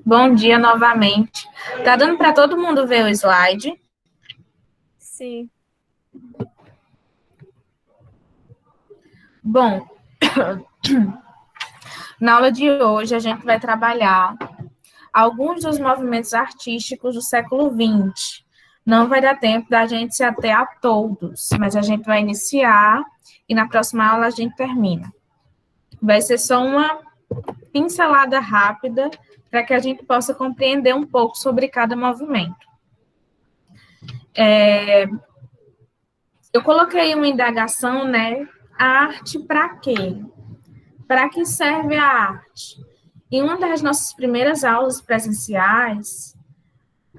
Bom dia novamente. Tá dando para todo mundo ver o slide? Sim. Bom, na aula de hoje a gente vai trabalhar alguns dos movimentos artísticos do século XX. Não vai dar tempo da gente se ater a todos, mas a gente vai iniciar e na próxima aula a gente termina. Vai ser só uma pincelada rápida para que a gente possa compreender um pouco sobre cada movimento. Eu coloquei uma indagação, né? A arte para quê? Para que serve a arte? Em uma das nossas primeiras aulas presenciais,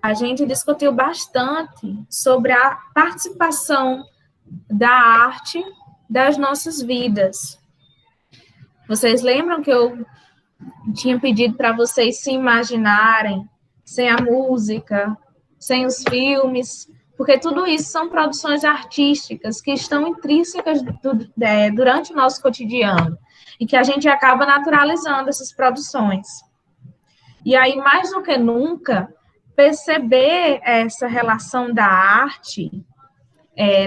a gente discutiu bastante sobre a participação da arte das nossas vidas. Vocês lembram que eu tinha pedido para vocês se imaginarem sem a música, sem os filmes, porque tudo isso são produções artísticas que estão intrínsecas durante o nosso cotidiano e que a gente acaba naturalizando essas produções. E aí, mais do que nunca, perceber essa relação da arte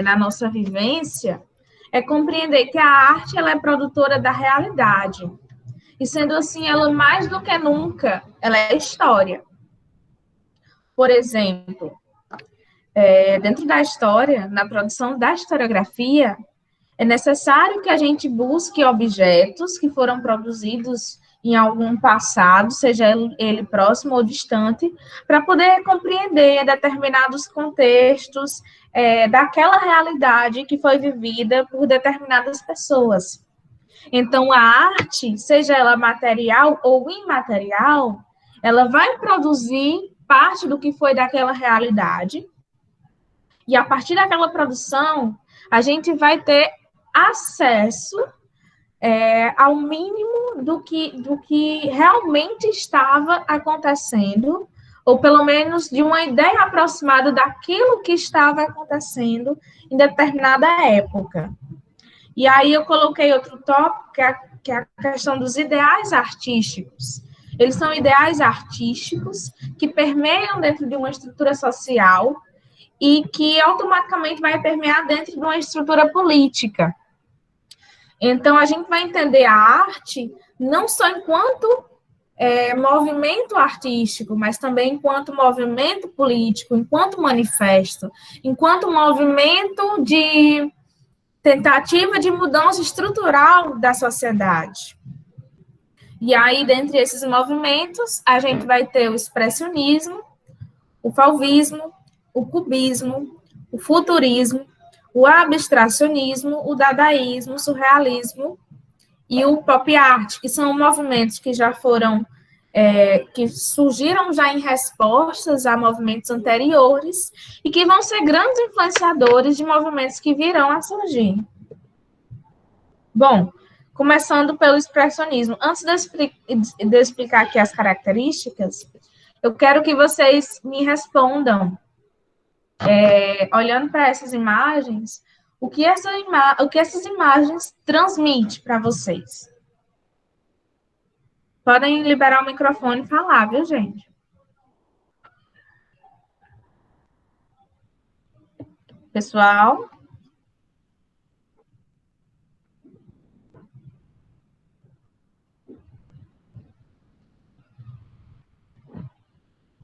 na nossa vivência é compreender que a arte ela é produtora da realidade. E sendo assim, ela mais do que nunca, ela é história. Por exemplo, dentro da história, na produção da historiografia, é necessário que a gente busque objetos que foram produzidos em algum passado, seja ele próximo ou distante, para poder compreender determinados contextos daquela realidade que foi vivida por determinadas pessoas. Então, a arte, seja ela material ou imaterial, ela vai produzir parte do que foi daquela realidade, e a partir daquela produção, a gente vai ter acesso ao mínimo do que realmente estava acontecendo, ou pelo menos de uma ideia aproximada daquilo que estava acontecendo em determinada época. E aí eu coloquei outro tópico, que é a questão dos ideais artísticos. Eles são ideais artísticos que permeiam dentro de uma estrutura social e que automaticamente vai permear dentro de uma estrutura política. Então, a gente vai entender a arte não só enquanto movimento artístico, mas também enquanto movimento político, enquanto manifesto, enquanto movimento de tentativa de mudança estrutural da sociedade. E aí, dentre esses movimentos, a gente vai ter o expressionismo, o fauvismo, o cubismo, o futurismo, o abstracionismo, o dadaísmo, o surrealismo e o pop art, que são movimentos que já foram, que surgiram já em respostas a movimentos anteriores e que vão ser grandes influenciadores de movimentos que virão a surgir. Bom, começando pelo expressionismo. Antes de explicar aqui as características, eu quero que vocês me respondam, olhando para essas imagens, o que essas imagens transmitem para vocês. Podem liberar o microfone e falar, viu, gente? Pessoal?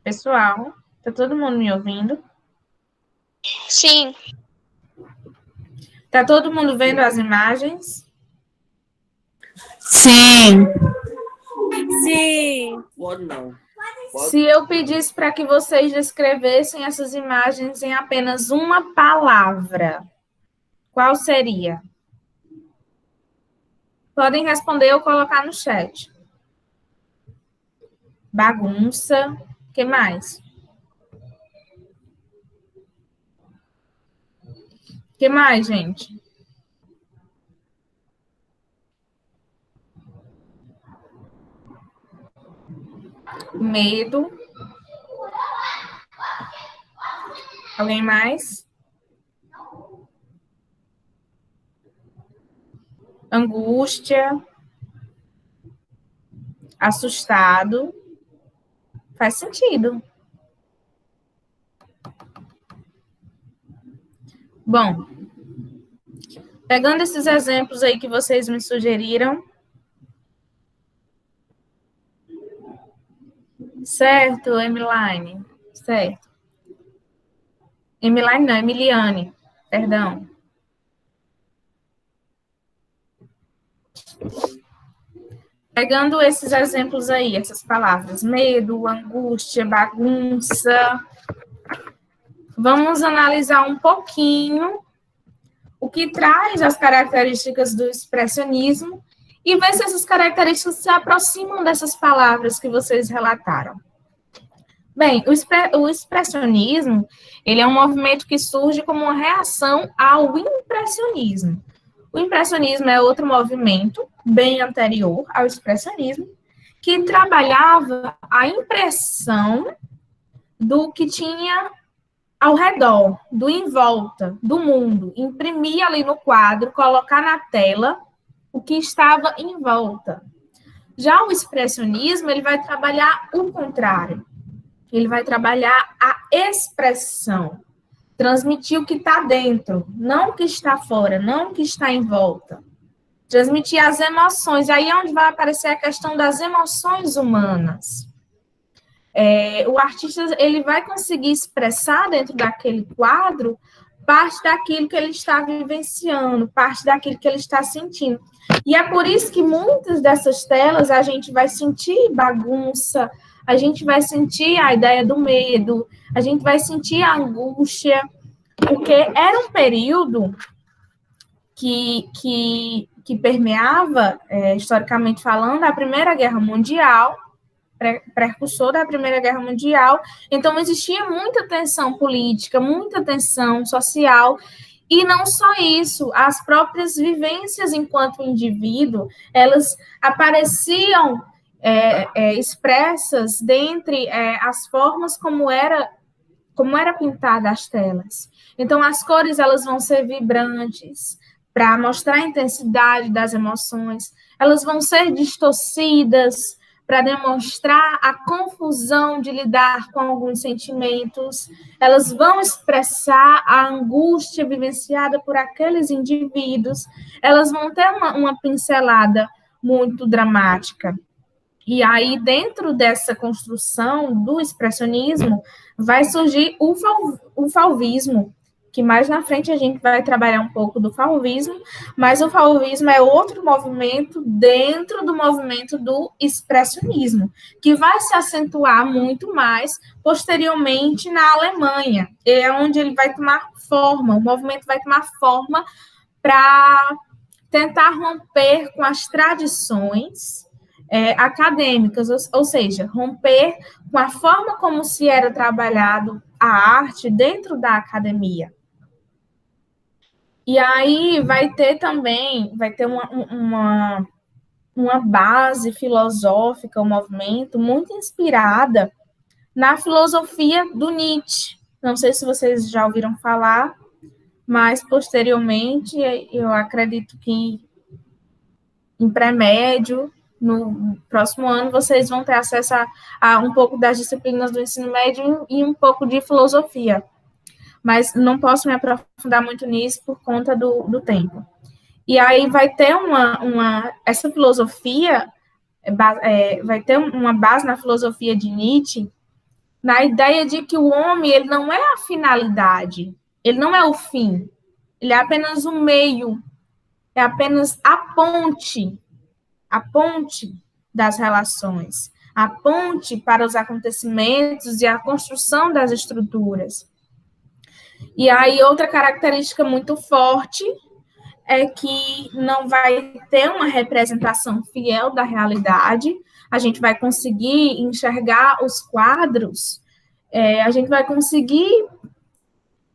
Pessoal, tá todo mundo me ouvindo? Sim. Tá todo mundo vendo as imagens? Sim. Sim. Pode não. Se eu pedisse para que vocês descrevessem essas imagens em apenas uma palavra, qual seria? Podem responder ou colocar no chat. Bagunça. O que mais? O que mais, gente? Medo. Alguém mais? Angústia. assustado. Faz sentido. Bom, pegando esses exemplos aí que vocês me sugeriram, certo, Emiline? Certo. Emiline não, Emiliane, perdão. Pegando esses exemplos aí, essas palavras, medo, angústia, bagunça, vamos analisar um pouquinho o que traz as características do expressionismo e ver se essas características se aproximam dessas palavras que vocês relataram. Bem, o expressionismo, ele é um movimento que surge como uma reação ao impressionismo. O impressionismo é outro movimento, bem anterior ao expressionismo, que trabalhava a impressão do que tinha ao redor, do em volta, do mundo, imprimir ali no quadro, colocar na tela o que estava em volta. Já o expressionismo, ele vai trabalhar o contrário. Ele vai trabalhar a expressão, transmitir o que está dentro, não o que está fora, não o que está em volta. Transmitir as emoções, aí é onde vai aparecer a questão das emoções humanas. O artista ele vai conseguir expressar dentro daquele quadro parte daquilo que ele está vivenciando, parte daquilo que ele está sentindo. E é por isso que muitas dessas telas a gente vai sentir bagunça, a gente vai sentir a ideia do medo, a gente vai sentir a angústia, porque era um período que permeava, historicamente falando, a Primeira Guerra Mundial, precursor da Primeira Guerra Mundial, então existia muita tensão política, muita tensão social, e não só isso, as próprias vivências enquanto indivíduo, elas apareciam expressas dentre as formas como era pintada as telas. Então, as cores elas vão ser vibrantes, para mostrar a intensidade das emoções, elas vão ser distorcidas, para demonstrar a confusão de lidar com alguns sentimentos, elas vão expressar a angústia vivenciada por aqueles indivíduos, elas vão ter uma pincelada muito dramática. E aí, dentro dessa construção do expressionismo, vai surgir o fauvismo, que mais na frente a gente vai trabalhar um pouco do fauvismo, mas o fauvismo é outro movimento dentro do movimento do expressionismo, que vai se acentuar muito mais posteriormente na Alemanha, é onde ele vai tomar forma, o movimento vai tomar forma para tentar romper com as tradições acadêmicas, ou seja, romper com a forma como se era trabalhado a arte dentro da academia. E aí vai ter uma base filosófica, um movimento muito inspirada na filosofia do Nietzsche. Não sei se vocês já ouviram falar, mas posteriormente eu acredito que em pré-médio, no próximo ano, vocês vão ter acesso a um pouco das disciplinas do ensino médio e um pouco de filosofia. Mas não posso me aprofundar muito nisso por conta do tempo. E aí vai ter essa filosofia, vai ter uma base na filosofia de Nietzsche, na ideia de que o homem ele não é a finalidade, ele não é o fim, ele é apenas o meio, é apenas a ponte das relações, a ponte para os acontecimentos e a construção das estruturas. E aí, outra característica muito forte é que não vai ter uma representação fiel da realidade, a gente vai conseguir enxergar os quadros, a gente vai conseguir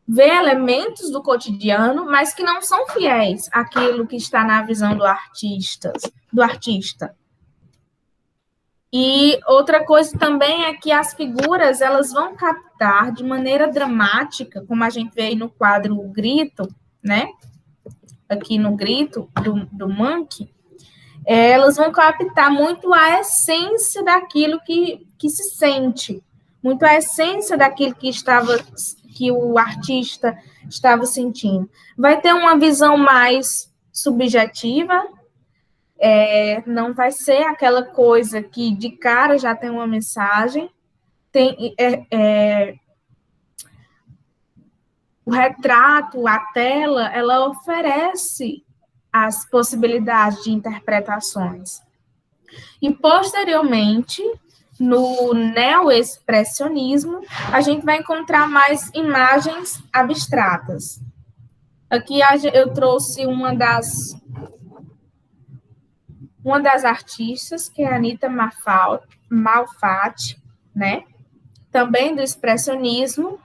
ver elementos do cotidiano, mas que não são fiéis àquilo que está na visão do artista. E outra coisa também é que as figuras, elas vão captar de maneira dramática, como a gente vê aí no quadro O Grito, né? Aqui no Grito, do Munch, elas vão captar muito a essência daquilo que se sente, muito a essência daquilo que o artista estava sentindo. Vai ter uma visão mais subjetiva, não vai ser aquela coisa que de cara já tem uma mensagem. O retrato, a tela, ela oferece as possibilidades de interpretações. E, posteriormente, no neoexpressionismo, a gente vai encontrar mais imagens abstratas. Aqui eu trouxe uma das artistas, que é a Anita Malfatti, né? Também do expressionismo,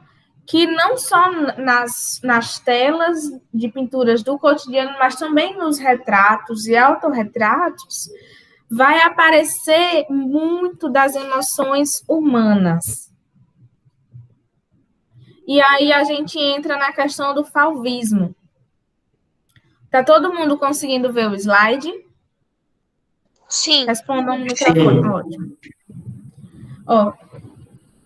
que não só nas telas de pinturas do cotidiano, mas também nos retratos e autorretratos, vai aparecer muito das emoções humanas. E aí a gente entra na questão do fauvismo. Tá todo mundo conseguindo ver o slide? Sim. Respondam no microfone. Ótimo.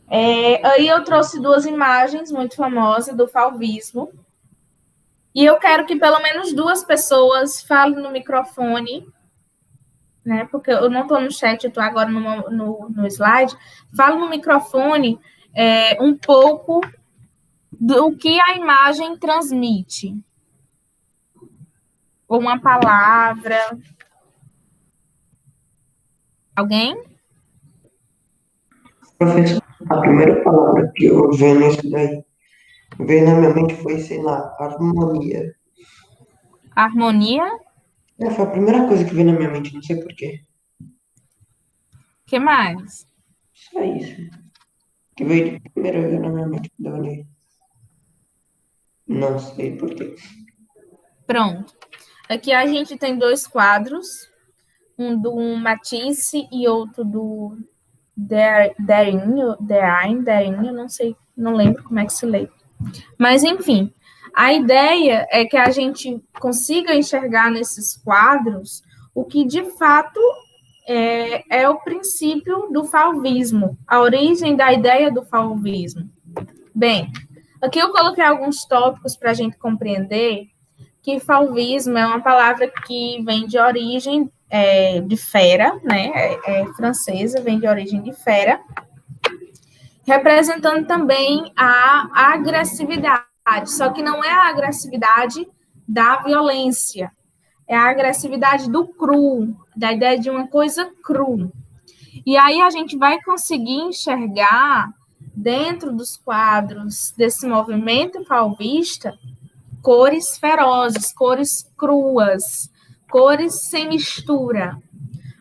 Aí eu trouxe duas imagens muito famosas do fauvismo. E eu quero que pelo menos duas pessoas falem no microfone, né? Porque eu não estou no chat, eu estou agora no slide. Fala no microfone um pouco do que a imagem transmite. Ou uma palavra. Alguém? Professor, a primeira palavra que eu vi nisso daí, veio na minha mente foi, sei lá, harmonia. Harmonia. Foi a primeira coisa que veio na minha mente, não sei porquê. O que mais? Só isso. Que veio de primeira vez na minha mente quando eu olhei. Não sei porquê. Pronto. Aqui a gente tem dois quadros, um do Matisse e outro do Derinho, não sei, não lembro como é que se lê. Mas, enfim, a ideia é que a gente consiga enxergar nesses quadros o que, de fato, é o princípio do fauvismo, a origem da ideia do fauvismo. Bem, aqui eu coloquei alguns tópicos para a gente compreender que fauvismo é uma palavra que vem de origem de fera, né? É francesa, vem de origem de fera, representando também a agressividade, só que não é a agressividade da violência, é a agressividade do cru, da ideia de uma coisa cru. E aí a gente vai conseguir enxergar, dentro dos quadros desse movimento fauvista, cores ferozes, cores cruas, cores sem mistura.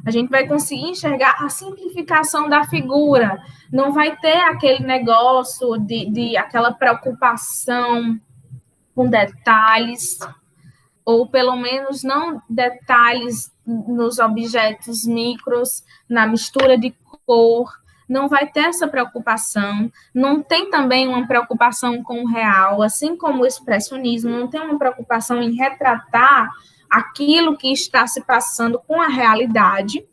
A gente vai conseguir enxergar a simplificação da figura. Não vai ter aquele negócio de aquela preocupação com detalhes, ou pelo menos não detalhes nos objetos micros, na mistura de cor. Não vai ter essa preocupação, não tem também uma preocupação com o real, assim como o expressionismo, não tem uma preocupação em retratar aquilo que está se passando com a realidade.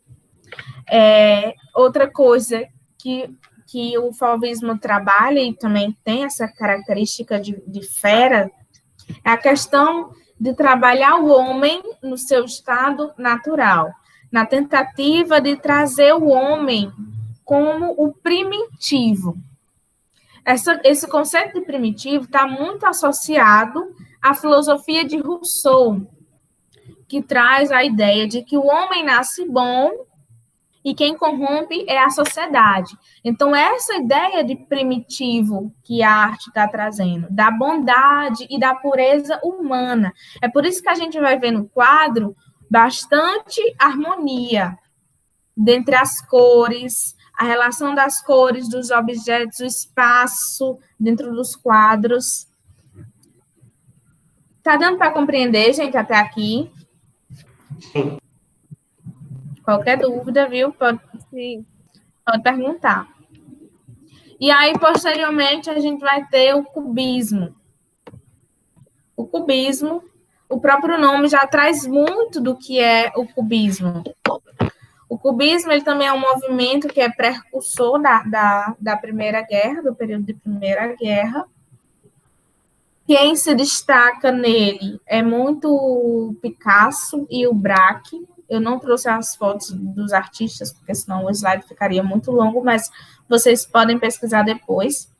Outra coisa que o fauvismo trabalha, e também tem essa característica de fera, é a questão de trabalhar o homem no seu estado natural, na tentativa de trazer o homem como o primitivo. Esse conceito de primitivo está muito associado à filosofia de Rousseau, que traz a ideia de que o homem nasce bom e quem corrompe é a sociedade. Então, essa ideia de primitivo que a arte está trazendo, da bondade e da pureza humana. É por isso que a gente vai ver no quadro bastante harmonia dentre as cores, a relação das cores, dos objetos, o espaço dentro dos quadros. Tá dando para compreender, gente, até aqui? Sim. Qualquer dúvida, viu? Pode perguntar. E aí, posteriormente, a gente vai ter o cubismo. O cubismo o próprio nome já traz muito do que é o cubismo. O cubismo ele também é um movimento que é precursor da Primeira Guerra, do período de Primeira Guerra. Quem se destaca nele é muito o Picasso e o Braque. Eu não trouxe as fotos dos artistas, porque senão o slide ficaria muito longo, mas vocês podem pesquisar depois.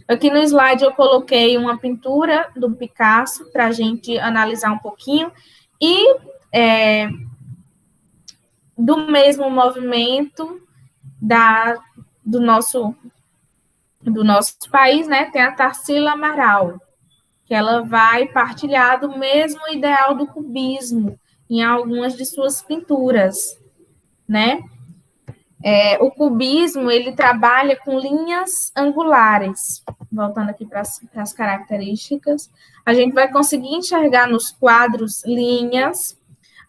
Aqui no slide eu coloquei uma pintura do Picasso para a gente analisar um pouquinho. E do mesmo movimento do nosso país, né, tem a Tarsila Amaral, que ela vai partilhar do mesmo ideal do cubismo em algumas de suas pinturas, né? O cubismo, ele trabalha com linhas angulares. Voltando aqui para as características, a gente vai conseguir enxergar nos quadros linhas,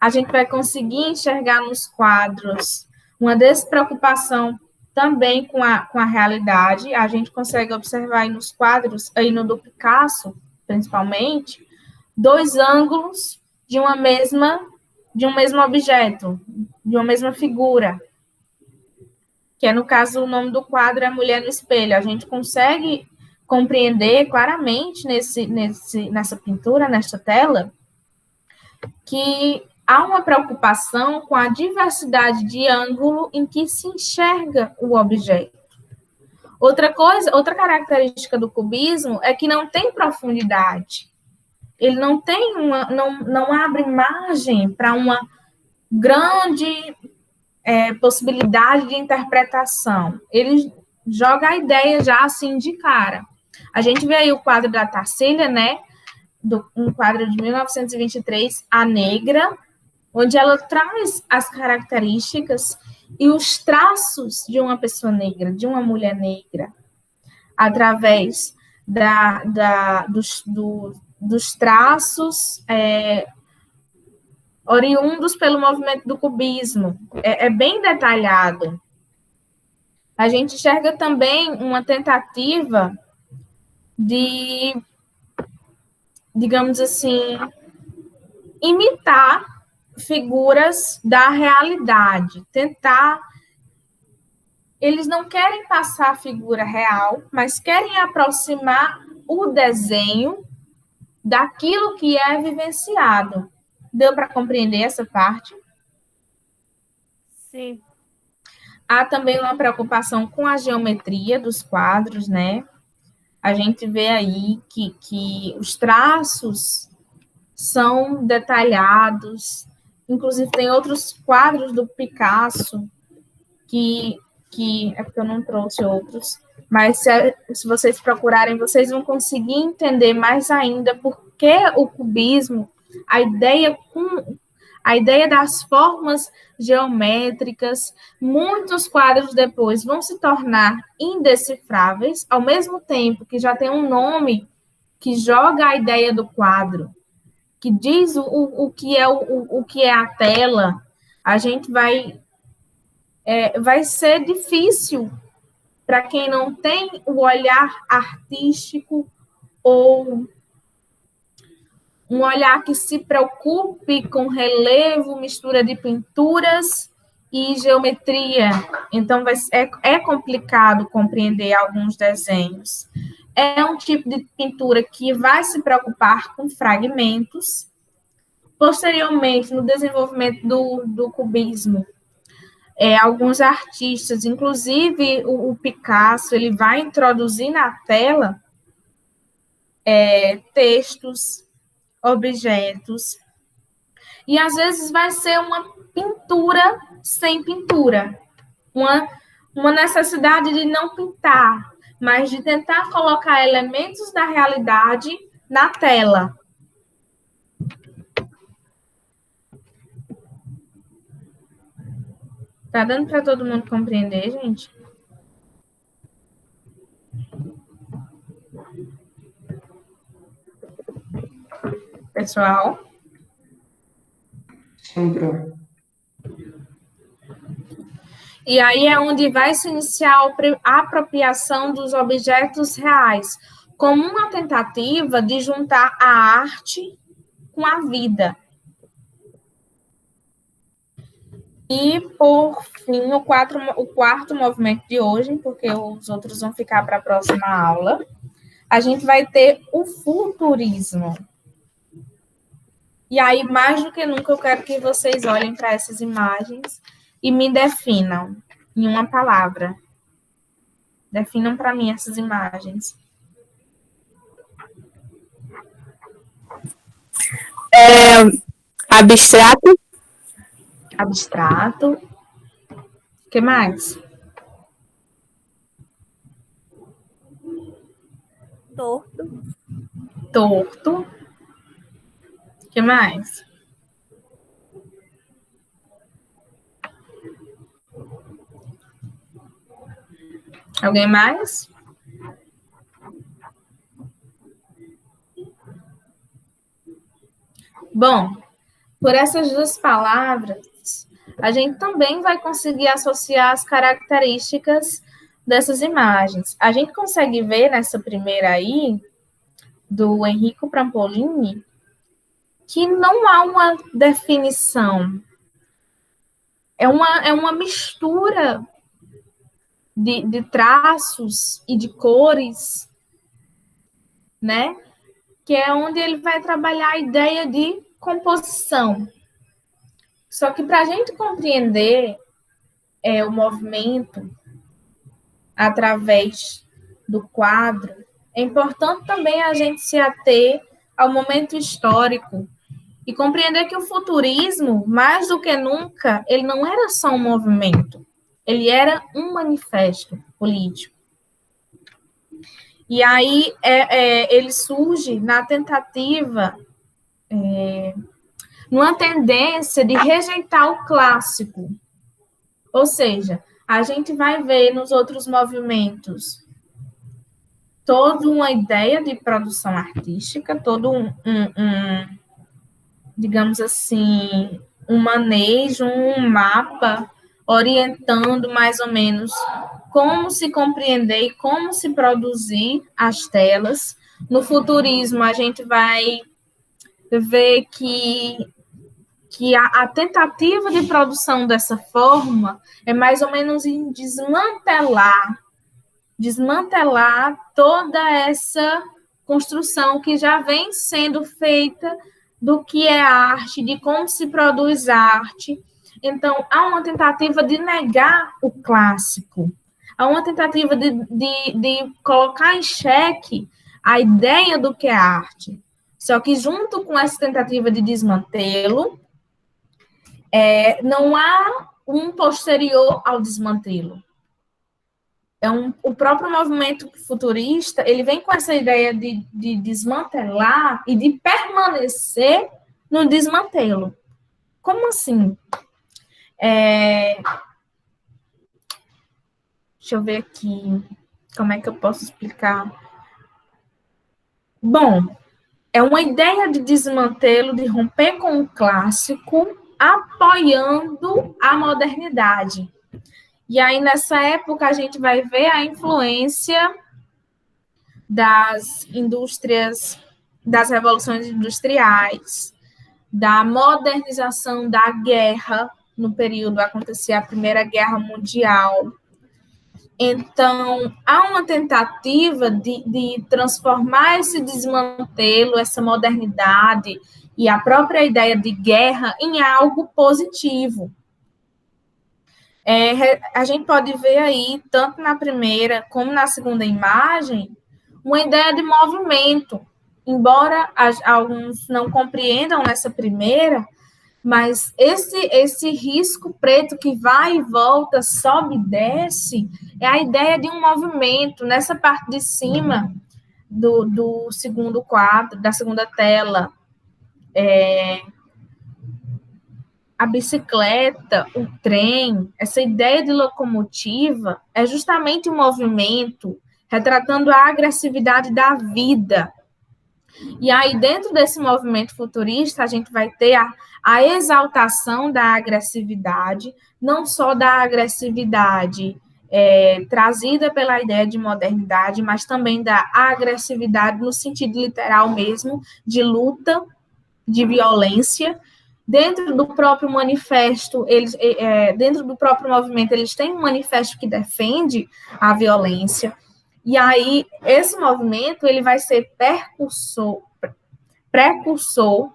a gente vai conseguir enxergar nos quadros uma despreocupação também com a realidade. A gente consegue observar aí nos quadros, aí no do Picasso, principalmente, dois ângulos de um mesmo objeto, de uma mesma figura, que é, no caso, o nome do quadro é Mulher no Espelho. A gente consegue compreender claramente nessa pintura, nesta tela, que há uma preocupação com a diversidade de ângulo em que se enxerga o objeto. Outra característica do cubismo é que não tem profundidade. Ele não tem não abre margem para uma grande possibilidade de interpretação. Ele joga a ideia já assim de cara. A gente vê aí o quadro da Tarsila, né? Um quadro de 1923, A Negra, onde ela traz as características e os traços de uma pessoa negra, de uma mulher negra, através dos traços oriundos pelo movimento do cubismo. É bem detalhado. A gente enxerga também uma tentativa de, digamos assim, imitar figuras da realidade, eles não querem passar a figura real, mas querem aproximar o desenho daquilo que é vivenciado. Deu para compreender essa parte? Sim. Há também uma preocupação com a geometria dos quadros, né? A gente vê aí que os traços são detalhados. Inclusive, tem outros quadros do Picasso que é porque eu não trouxe outros, mas se vocês procurarem, vocês vão conseguir entender mais ainda por que o cubismo, a ideia das formas geométricas, muitos quadros depois vão se tornar indecifráveis, ao mesmo tempo que já tem um nome que joga a ideia do quadro, que diz o que é a tela. A gente vai ser difícil para quem não tem o olhar artístico ou um olhar que se preocupe com relevo, mistura de pinturas e geometria. Então, é complicado compreender alguns desenhos. É um tipo de pintura que vai se preocupar com fragmentos. Posteriormente, no desenvolvimento do cubismo, alguns artistas, inclusive o Picasso, ele vai introduzir na tela textos, objetos, e às vezes vai ser uma pintura sem pintura, uma necessidade de não pintar, mas de tentar colocar elementos da realidade na tela. Tá dando para todo mundo compreender, gente? Pessoal? Sim, Bruno. E aí é onde vai se iniciar a apropriação dos objetos reais, como uma tentativa de juntar a arte com a vida. E, por fim, o quarto movimento de hoje, porque os outros vão ficar para a próxima aula, a gente vai ter o futurismo. E aí, mais do que nunca, eu quero que vocês olhem para essas imagens e me definam em uma palavra. Definam para mim essas imagens. Abstrato. Abstrato. O que mais? Torto. Torto. O que mais? Alguém mais? Bom, por essas duas palavras, a gente também vai conseguir associar as características dessas imagens. A gente consegue ver nessa primeira aí, do Enrico Prampolini, que não há uma definição. É uma mistura de traços e de cores, né? Que é onde ele vai trabalhar a ideia de composição. Só que para a gente compreender o movimento através do quadro, é importante também a gente se ater ao momento histórico e compreender que o futurismo, mais do que nunca, ele não era só um movimento, ele era um manifesto político. E aí ele surge na tentativa, numa tendência de rejeitar o clássico. Ou seja, a gente vai ver nos outros movimentos toda uma ideia de produção artística, todo digamos assim, um manejo, um mapa orientando mais ou menos como se compreender e como se produzir as telas. No futurismo, a gente vai ver que a tentativa de produção dessa forma é mais ou menos em desmantelar toda essa construção que já vem sendo feita do que é arte, de como se produz arte. Então, há uma tentativa de negar o clássico, há uma tentativa de colocar em xeque a ideia do que é arte. Só que, junto com essa tentativa de desmantê-lo, não há um posterior ao desmantê-lo. O próprio movimento futurista, ele vem com essa ideia de desmantelar e de permanecer no desmantelo. Como assim? Deixa eu ver aqui, como é que eu posso explicar? Bom, é uma ideia de desmantelo, de romper com o clássico, apoiando a modernidade. E aí, nessa época, a gente vai ver a influência das indústrias, das revoluções industriais, da modernização da guerra, no período acontecia a Primeira Guerra Mundial. Então, há uma tentativa de transformar esse desmantelo, essa modernidade e a própria ideia de guerra em algo positivo. A gente pode ver aí, tanto na primeira como na segunda imagem, uma ideia de movimento. Embora alguns não compreendam nessa primeira, mas esse risco preto que vai e volta, sobe e desce, é a ideia de um movimento. Nessa parte de cima do segundo quadro, da segunda tela, a bicicleta, o trem, essa ideia de locomotiva é justamente um movimento retratando a agressividade da vida. E aí, dentro desse movimento futurista, a gente vai ter a exaltação da agressividade, não só da agressividade trazida pela ideia de modernidade, mas também da agressividade no sentido literal mesmo, de luta, de violência. Dentro do próprio manifesto, dentro do próprio movimento, eles têm um manifesto que defende a violência. E aí, esse movimento, ele vai ser precursor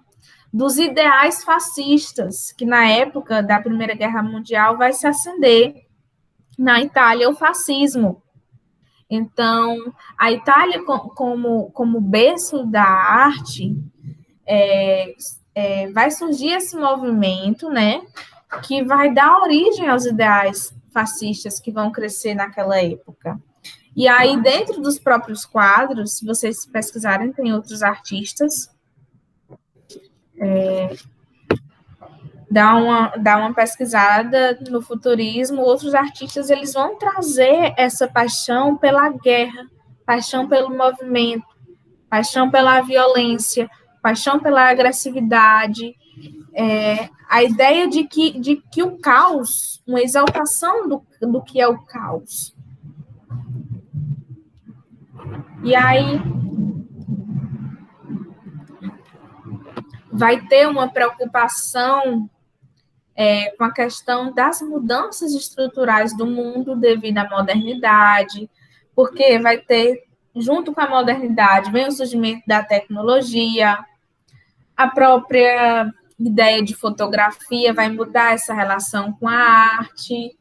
dos ideais fascistas, que na época da Primeira Guerra Mundial vai se acender na Itália o fascismo. Então, a Itália, como berço da arte, vai surgir esse movimento, né, que vai dar origem aos ideais fascistas que vão crescer naquela época. E aí, dentro dos próprios quadros, se vocês pesquisarem, tem outros artistas. Dá uma pesquisada no futurismo, outros artistas eles vão trazer essa paixão pela guerra, paixão pelo movimento, paixão pela violência, paixão pela agressividade, a ideia de que o caos, uma exaltação do que é o caos. E aí vai ter uma preocupação com a questão das mudanças estruturais do mundo devido à modernidade, porque vai ter, junto com a modernidade, vem o surgimento da tecnologia, a própria ideia de fotografia vai mudar essa relação com a arte,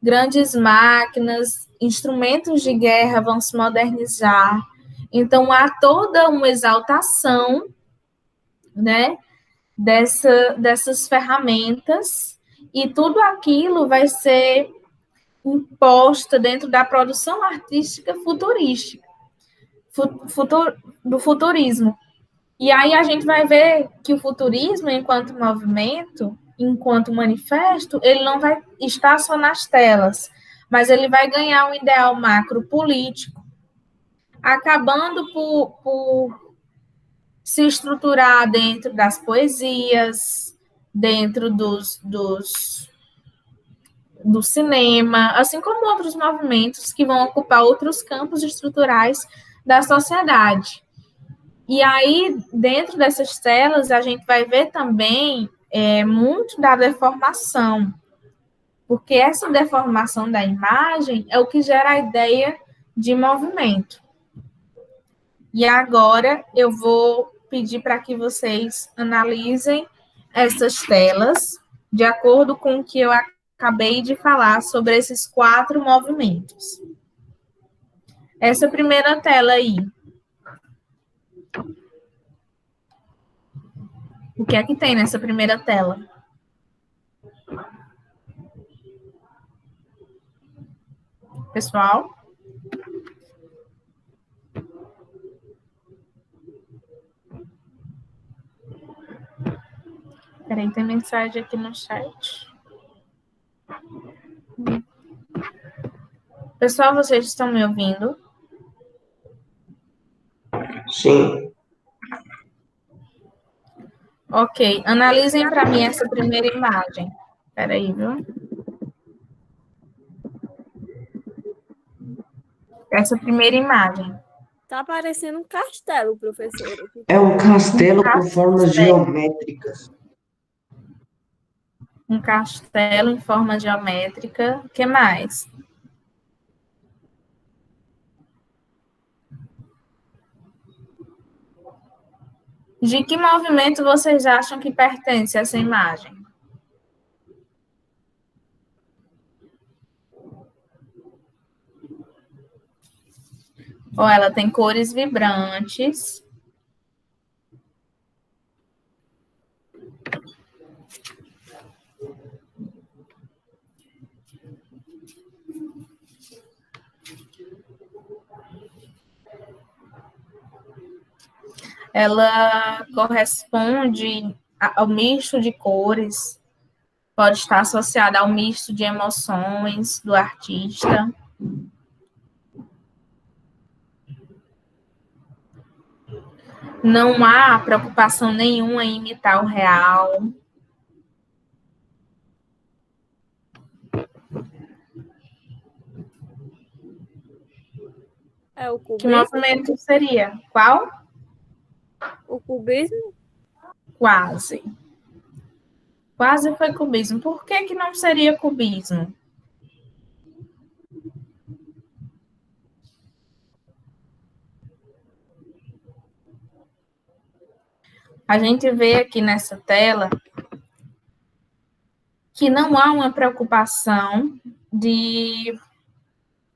grandes máquinas, instrumentos de guerra vão se modernizar, então há toda uma exaltação, né, dessas ferramentas, e tudo aquilo vai ser imposto dentro da produção artística futurística, do futurismo. E aí a gente vai ver que o futurismo, enquanto movimento, enquanto manifesto, ele não vai estar só nas telas, mas ele vai ganhar um ideal macro político, acabando por se estruturar dentro das poesias, dentro do cinema, assim como outros movimentos que vão ocupar outros campos estruturais da sociedade. E aí, dentro dessas telas, a gente vai ver também muito da deformação, porque essa deformação da imagem é o que gera a ideia de movimento. E agora eu vou pedir para que vocês analisem essas telas de acordo com o que eu acabei de falar sobre esses 4 movimentos. Essa primeira tela aí. O que é que tem nessa primeira tela? Pessoal? Peraí, tem mensagem aqui no chat. Pessoal, vocês estão me ouvindo? Sim. Ok, analisem para mim essa primeira imagem. Peraí, viu? Essa primeira imagem. Tá parecendo um castelo, professora. É um castelo com formas geométricas. Um castelo em forma geométrica. O que mais? De que movimento vocês acham que pertence essa imagem? Ó, ela tem cores vibrantes. Ela corresponde ao misto de cores, pode estar associada ao misto de emoções do artista. Não há preocupação nenhuma em imitar o real. É o Que cubismo? movimento seria? Qual? O Cubismo? Quase. Quase foi cubismo. Por que que não seria cubismo? A gente vê aqui nessa tela que não há uma preocupação de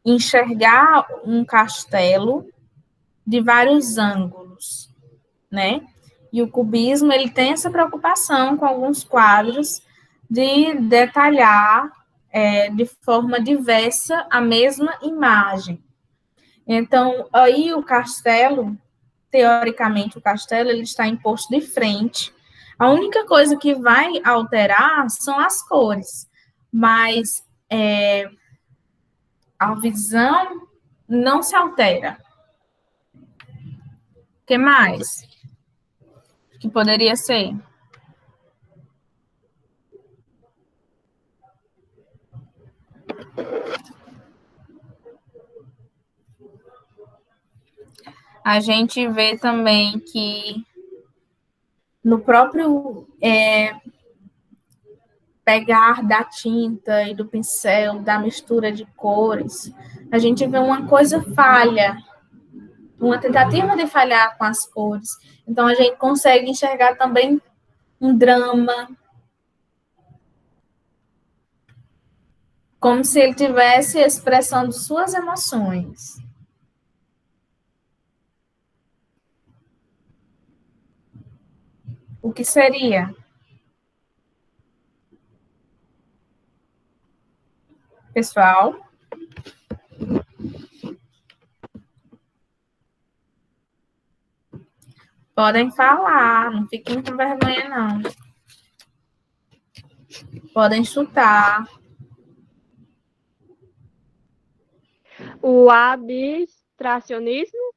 enxergar um castelo de vários ângulos, né? E o cubismo, ele tem essa preocupação com alguns quadros de detalhar de forma diversa a mesma imagem. Então, aí o castelo, teoricamente, o castelo ele está imposto de frente. A única coisa que vai alterar são as cores, mas a visão não se altera. O que mais que poderia ser? A gente vê também que no próprio pegar da tinta e do pincel, da mistura de cores, a gente vê uma coisa falha, uma tentativa de falhar com as cores. Então, a gente consegue enxergar também um drama, como se ele estivesse expressando suas emoções. O que seria? Pessoal? Podem falar, não fiquem com vergonha, não. Podem chutar. O abstracionismo?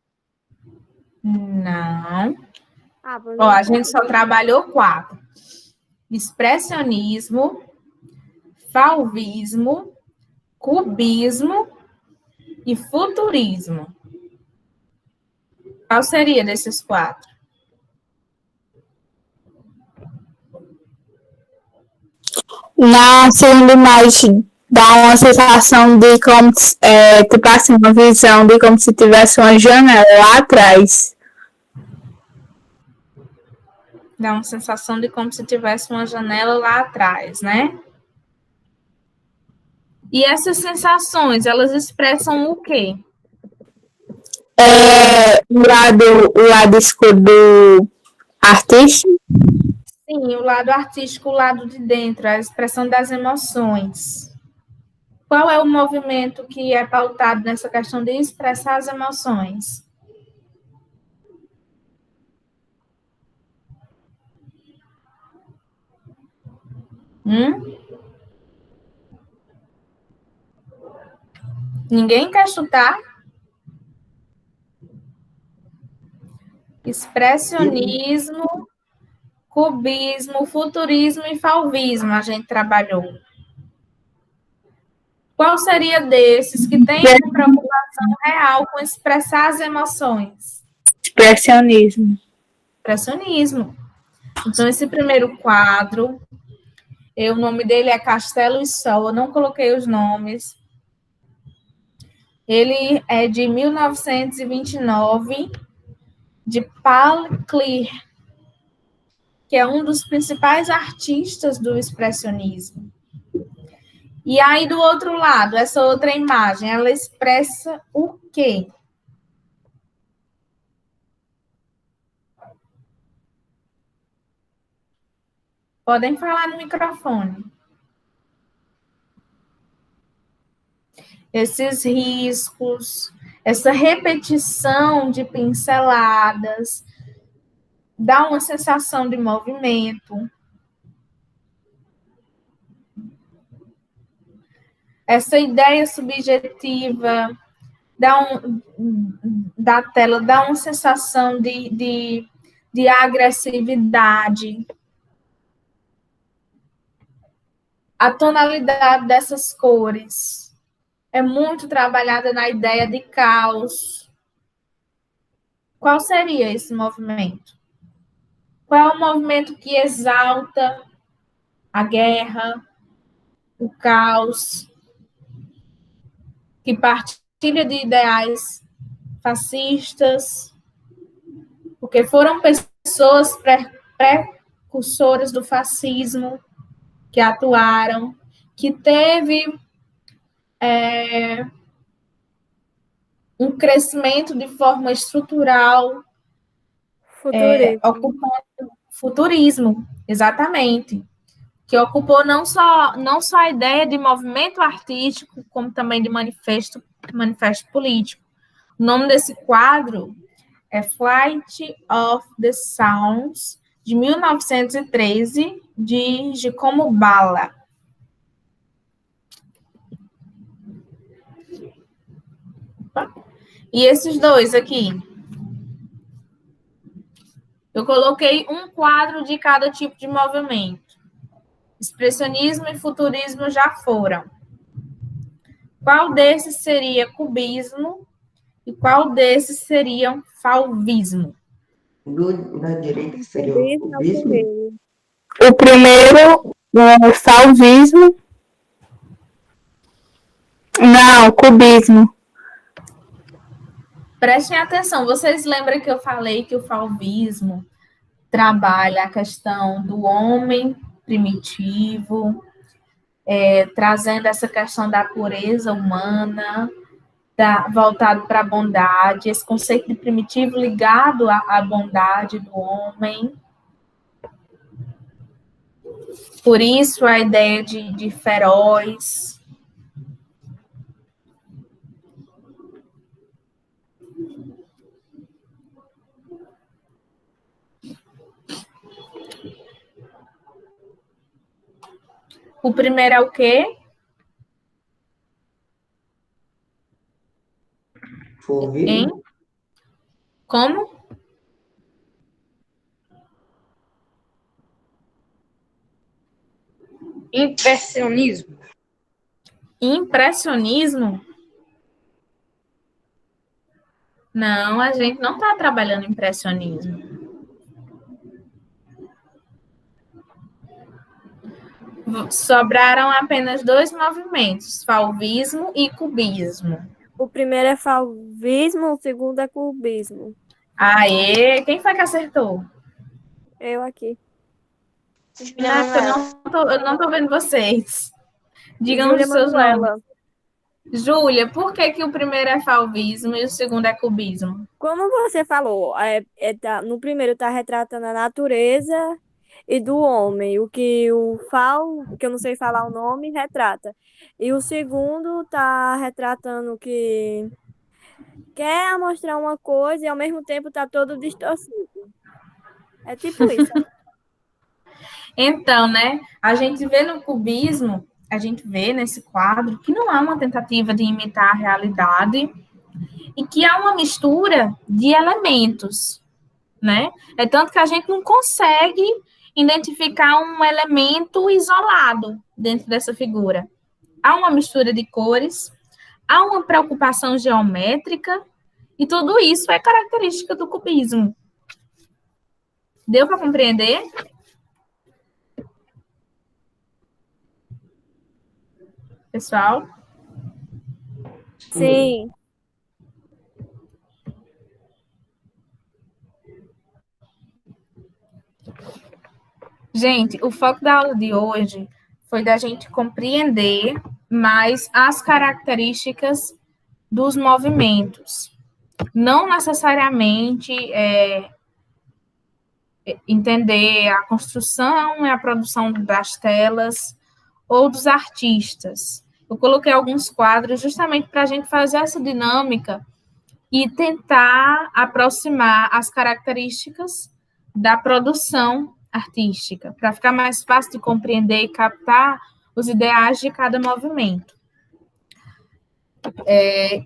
Não. Pois Ó, não a sei. gente só trabalhou 4. Expressionismo, fauvismo, cubismo e futurismo. Qual seria desses 4? Na segunda imagem dá uma sensação de como, tipo assim, uma visão de como se tivesse uma janela lá atrás. Dá uma sensação de como se tivesse uma janela lá atrás, né? E essas sensações, elas expressam o quê? O lado escuro do artista. Sim, o lado artístico, o lado de dentro, a expressão das emoções. Qual é o movimento que é pautado nessa questão de expressar as emoções? Ninguém quer chutar? Expressionismo, cubismo, futurismo e fauvismo a gente trabalhou. Qual seria desses que tem uma preocupação real com expressar as emoções? Expressionismo. Expressionismo. Então, esse primeiro quadro, o nome dele é Castelo e Sol, eu não coloquei os nomes. Ele é de 1929, de Paul Klee, que é um dos principais artistas do expressionismo. E aí, do outro lado, essa outra imagem, ela expressa o quê? Podem falar no microfone. Esses riscos, essa repetição de pinceladas, dá uma sensação de movimento. Essa ideia subjetiva da tela dá uma sensação de agressividade. A tonalidade dessas cores é muito trabalhada na ideia de caos. Qual seria esse movimento? Qual é o movimento que exalta a guerra, o caos, que partilha de ideais fascistas, porque foram pessoas precursoras do fascismo que atuaram, que teve um crescimento de forma estrutural, Futurismo. ocupando futurismo, exatamente, que ocupou não só a ideia de movimento artístico, como também de manifesto político. O nome desse quadro é Flight of the Sounds, de 1913, de Giacomo Balla. E esses dois aqui? Eu coloquei um quadro de cada tipo de movimento. Expressionismo e futurismo já foram. Qual desses seria cubismo e qual desses seria fauvismo? Da direita seria o Cubismo é o cubismo. primeiro. O primeiro é fauvismo. Não, cubismo. Prestem atenção, vocês lembram que eu falei que o fauvismo trabalha a questão do homem primitivo, trazendo essa questão da pureza humana, voltado para a bondade, esse conceito de primitivo ligado à bondade do homem. Por isso, a ideia de feroz. O primeiro é o quê? Hein? Fauvismo. Como? Impressionismo. Impressionismo? Não, a gente não está trabalhando impressionismo. Sobraram apenas dois movimentos, fauvismo e cubismo. O primeiro é fauvismo, o segundo é cubismo. Aê, quem foi que acertou? Eu aqui. Eu não tô vendo vocês. Digam Júlia os seus Manuela. nomes. Júlia, por que o primeiro é fauvismo e o segundo é cubismo? Como você falou, no primeiro está retratando a natureza e do homem, o que o que eu não sei falar o nome, retrata. E o segundo está retratando que quer mostrar uma coisa e ao mesmo tempo está todo distorcido. É tipo isso. Então, né, a gente vê no cubismo, a gente vê nesse quadro que não há uma tentativa de imitar a realidade e que há uma mistura de elementos, né? É tanto que a gente não consegue identificar um elemento isolado dentro dessa figura. Há uma mistura de cores, há uma preocupação geométrica e tudo isso é característica do cubismo. Deu para compreender? Pessoal? Sim. Gente, o foco da aula de hoje foi da gente compreender mais as características dos movimentos. Não necessariamente entender a construção e a produção das telas ou dos artistas. Eu coloquei alguns quadros justamente para a gente fazer essa dinâmica e tentar aproximar as características da produção artística, para ficar mais fácil de compreender e captar os ideais de cada movimento.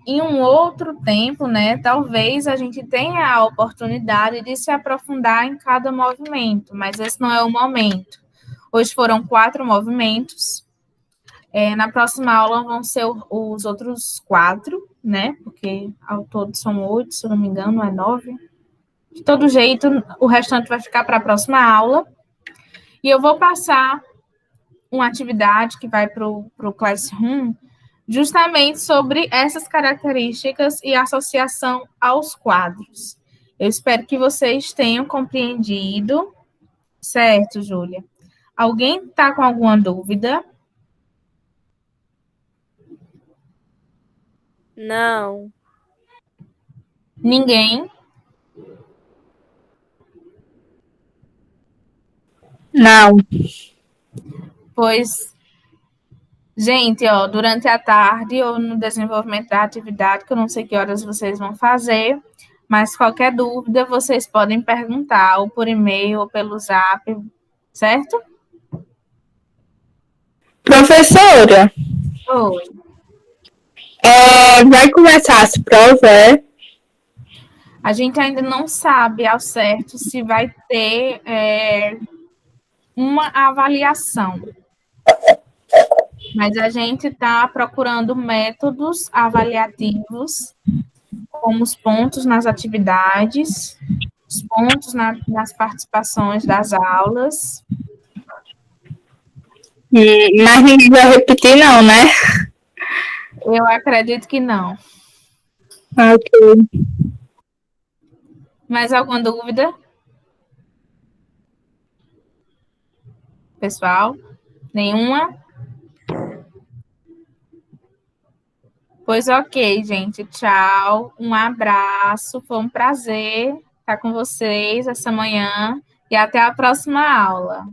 Em um outro tempo, né, talvez a gente tenha a oportunidade de se aprofundar em cada movimento, mas esse não é o momento. Hoje foram 4 movimentos. Na próxima aula vão ser os outros 4, né? Porque ao todo são 8, se eu não me engano, é 9. De todo jeito, o restante vai ficar para a próxima aula. E eu vou passar uma atividade que vai para o Classroom, justamente sobre essas características e associação aos quadros. Eu espero que vocês tenham compreendido. Certo, Júlia? Alguém está com alguma dúvida? Não. Ninguém? Não. Pois, gente, ó, durante a tarde ou no desenvolvimento da atividade, que eu não sei que horas vocês vão fazer, mas qualquer dúvida vocês podem perguntar, ou por e-mail, ou pelo Zap, certo? Professora, Oi. vai começar as provas, é? A gente ainda não sabe ao certo se vai ter uma avaliação, mas a gente está procurando métodos avaliativos, como os pontos nas atividades, os pontos nas participações das aulas. Mas ninguém vai repetir, não, né? Eu acredito que não. Ok. Mais alguma dúvida? Pessoal? Nenhuma? Pois ok, gente. Tchau. Um abraço. Foi um prazer estar com vocês essa manhã. E até a próxima aula.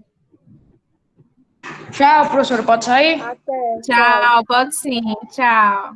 Tchau, professora, pode sair? Até. Tchau. Pode sim. Tchau.